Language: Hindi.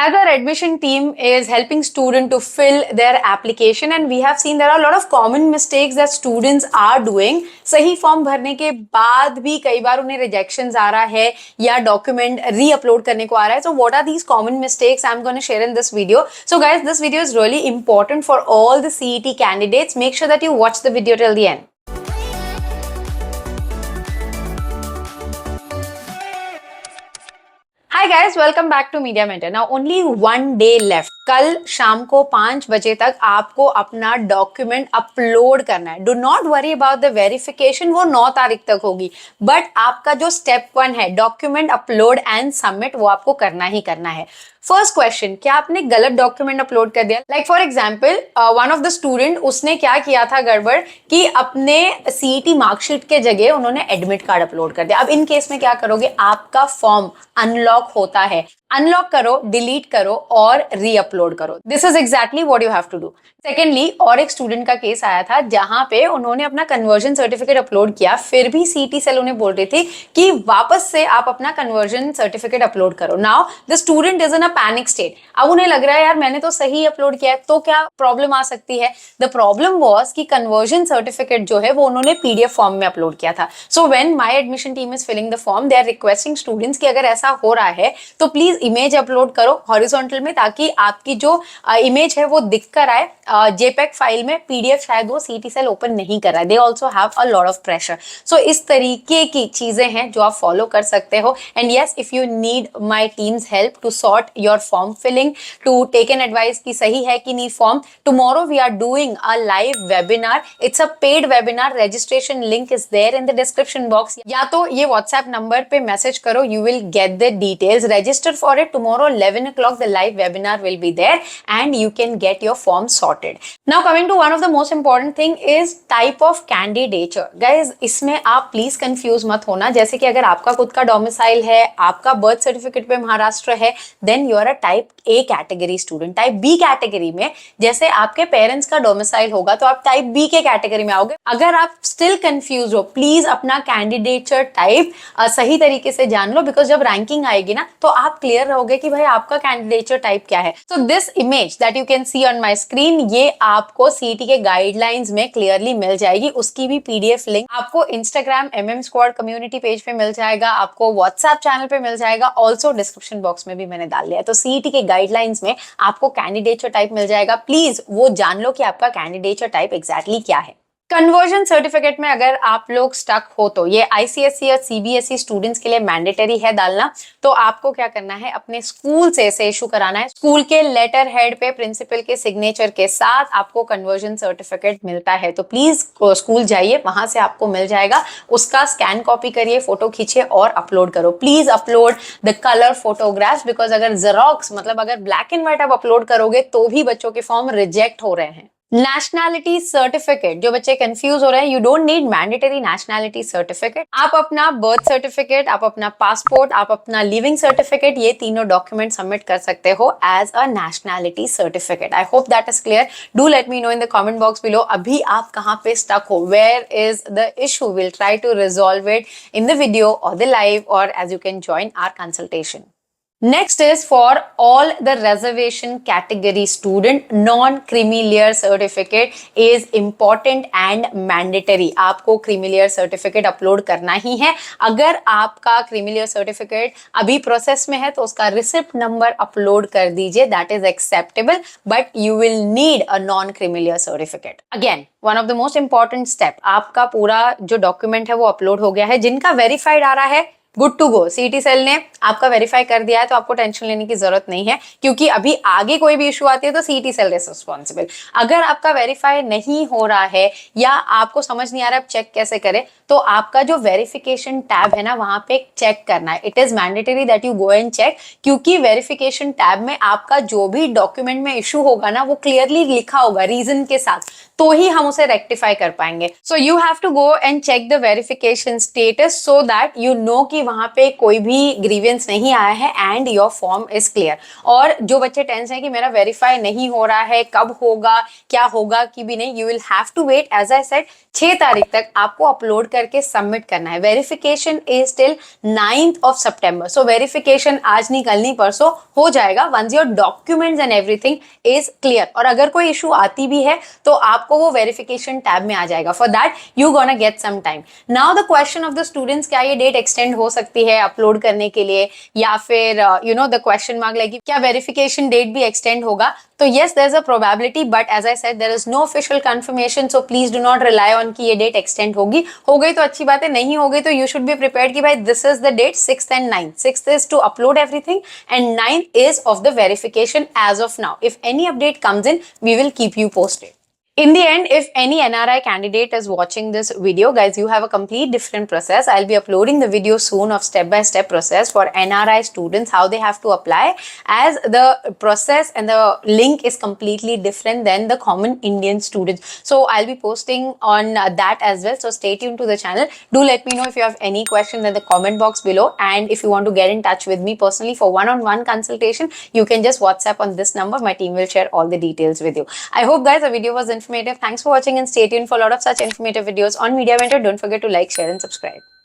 As our admission team is helping student to fill their application and we have seen there are a lot of common mistakes that students are doing. सही फॉर्म भरने के बाद भी कई बार उन्हें rejections आ रहा है या document re-upload करने को आ रहा है. So what are these common mistakes I'm going to share in this video. So guys, this video is really important for all the CET candidates. Make sure that you watch the video till the end. Hi guys, welcome back to Media Mentor. Now only one day left. कल शाम को 5 बजे तक आपको अपना डॉक्यूमेंट अपलोड करना है. Do not worry about the verification, वो 9 तारीख तक होगी. बट आपका जो स्टेप 1 है डॉक्यूमेंट अपलोड एंड सबमिट, वो आपको करना ही करना है. फर्स्ट क्वेश्चन, क्या आपने गलत डॉक्यूमेंट अपलोड कर दिया? Like for example one of the student, उसने क्या किया था गड़बड़ कि अपने सीईटी मार्कशीट के जगह उन्होंने एडमिट कार्ड अपलोड कर दिया. अब इन केस में क्या करोगे? आपका फॉर्म अनलॉक होता है, अनलॉक करो, डिलीट करो और री अपलोड करो. This is exactly what you have to do. Secondly, और एक स्टूडेंट का केस आया था जहां पे उन्होंने अपना कन्वर्जन सर्टिफिकेट अपलोड किया, फिर भी सीईटी सेल उन्हें बोल रही थी कि वापस से आप अपना कन्वर्जन सर्टिफिकेट अपलोड करो. Now the student is in a panic state. अब उन्हें लग रहा है यार मैंने तो सही अपलोड किया है, तो क्या प्रॉब्लम आ सकती है? द प्रॉब्लम वॉज कि कन्वर्जन सर्टिफिकेट जो है वो उन्होंने पीडीएफ फॉर्म में अपलोड किया था. So when my admission team is filling the form, they are requesting students कि अगर ऐसा हो रहा है तो प्लीज इमेज अपलोड करो हॉरिजॉन्टल में, ताकि आपकी जो इमेज है वो दिख कर आए. जेपेग फाइल में, पीडीएफ शायद वो सीईटी सेल ओपन नहीं कर रहा है. They also have a lot of pressure. So इस तरीके की चीजें हैं जो आप फॉलो कर सकते हो. And yes, if you need my team's help to sort your form filling, to take an advice कि सही है कि नहीं form, tomorrow we are doing a live webinar. It's a paid webinar. Registration link is there in the description box. या तो ये व्हाट्सएप नंबर पे मैसेज करो, you will get the details. Register for it. Tomorrow 11 o'clock the live webinar will be there and you can get your form sorted. Now coming to one of the most important thing is type of candidature. Guys, इसमें आप प्लीज कंफ्यूज मत होना. जैसे कि अगर आपका खुद का डोमिसाइल है, आपका बर्थ सर्टिफिकेट पे महाराष्ट्र है, then you are a type A category student. Type B category में जैसे आपके पेरेंट्स का डोमिसाइल होगा तो आप टाइप बी के कैटेगरी में आओगे. अगर आप स्टिल कंफ्यूज हो, प्लीज अपना कैंडिडेचर टाइप सही तरीके से जान लो, बिकॉज जब रैंकिंग आएगी ना तो आप क्लियर रहोगे कि भाई आपका कैंडिडेचर टाइप क्या है. So this image that you can see on my screen, ये आपको सीईटी के गाइडलाइंस में क्लियरली मिल जाएगी. उसकी भी पीडीएफ लिंक आपको Instagram MM squad community page पे मिल जाएगा, आपको व्हाट्सएप चैनल पे मिल जाएगा, ऑल्सो डिस्क्रिप्शन बॉक्स में भी मैंने डाल दिया है. तो सीईटी के गाइडलाइंस में आपको कैंडिडेचर टाइप मिल जाएगा. प्लीज वो जान लो कि आपका कैंडिडेचर टाइप एग्जैक्टली क्या है. कन्वर्जन सर्टिफिकेट में अगर आप लोग स्टक हो तो ये आईसीएसई और सीबीएसई स्टूडेंट्स के लिए मैंडेटरी है डालना. तो आपको क्या करना है, अपने स्कूल से इसे इशू कराना है. स्कूल के लेटर हेड पे प्रिंसिपल के सिग्नेचर के साथ आपको कन्वर्जन सर्टिफिकेट मिलता है. तो प्लीज स्कूल जाइए, वहां से आपको मिल जाएगा. उसका स्कैन कॉपी करिए, फोटो खींचिए और अपलोड करो. Please upload the colour photographs, because अगर जेरोक्स मतलब अगर ब्लैक एंड व्हाइट आप अपलोड करोगे तो भी बच्चों के फॉर्म रिजेक्ट हो रहे हैं. नेशनैलिटी सर्टिफिकेट, जो बच्चे कंफ्यूज हो रहे हैं, you don't need mandatory nationality certificate. आप अपना बर्थ सर्टिफिकेट, आप अपना पासपोर्ट, आप अपना लिविंग सर्टिफिकेट, ये तीनों डॉक्यूमेंट सबमिट कर सकते हो as a nationality certificate. I hope that is clear. Do let me know in the comment box below अभी आप कहां पे स्टक हो. Where is the issue? Will try to resolve it in the video और द लाइव, और as you can join our consultation. Next is for all the reservation category student, non-creamy layer certificate is important and mandatory. आपको creamy layer certificate upload करना ही है. अगर आपका creamy layer certificate अभी process में है तो उसका receipt number upload कर दीजिए. That is acceptable, but you will need a non-creamy layer certificate. Again, one of the most important step, आपका पूरा जो document है वो upload हो गया है. जिनका verified आ रहा है, good to go. CET cell ने आपका वेरीफाई कर दिया है तो आपको टेंशन लेने की जरूरत नहीं है, क्योंकि अभी आगे कोई भी इशू आती है तो सीईटी सेल इज रिस्पॉन्सिबल. अगर आपका वेरीफाई नहीं हो रहा है या आपको समझ नहीं आ रहा है आप चेक कैसे करें, तो आपका जो वेरिफिकेशन टैब है ना, वहां पे चेक करना है. It is mandatory that you go and check, क्योंकि वेरिफिकेशन टैब में आपका जो भी डॉक्यूमेंट में इशू होगा ना वो क्लियरली लिखा होगा रीजन के साथ. तो ही हम उसे रेक्टिफाई कर पाएंगे. So you have to go and check the verification status so that you know कि वहां पे कोई भी ग्रीवियंस नहीं आया है and your form is clear. और जो बच्चे टेंस हैं कि मेरा वेरीफाई नहीं हो रहा है, कब होगा, क्या होगा कि भी नहीं, you will have to wait. As I said 6 तारीख तक आपको अपलोड करके सबमिट करना है. Verification is till 9th of September. So verification आज नहीं कल नहीं परसों हो जाएगा once your documents and everything is clear. और अगर कोई इशू आती भी है तो आपको वो वेरिफिकेशन टैब में आ जाएगा. For that you gonna get some time. Now the question of the students, क्या ये डेट एक्सटेंड हो सकती है अपलोड करने के लिए, या फिर you know the question mark like क्या वेरिफिकेशन डेट भी एक्सटेंड होगा. तो yes, there's a probability, but as I said, there is no official confirmation, so please do not rely on कि ये date extend होगी. हो गई तो अच्छी बात है, नहीं हो गई तो you should be prepared कि भाई this is the date 6th and 9th. 6th is to upload everything and 9th is of the verification as of now. If any update comes in, we will keep you posted. In the end, if any NRI candidate is watching this video, guys, you have a complete different process. I'll be uploading the video soon of step-by-step process for NRI students, how they have to apply, as the process and the link is completely different than the common Indian students. So I'll be posting on that as well. So stay tuned to the channel. Do let me know if you have any questions in the comment box below. And if you want to get in touch with me personally for one-on-one consultation, you can just WhatsApp on this number. My team will share all the details with you. I hope, guys, the video was informative. Thanks for watching and stay tuned for a lot of such informative videos on Media Mentor. Don't forget to like, share and subscribe.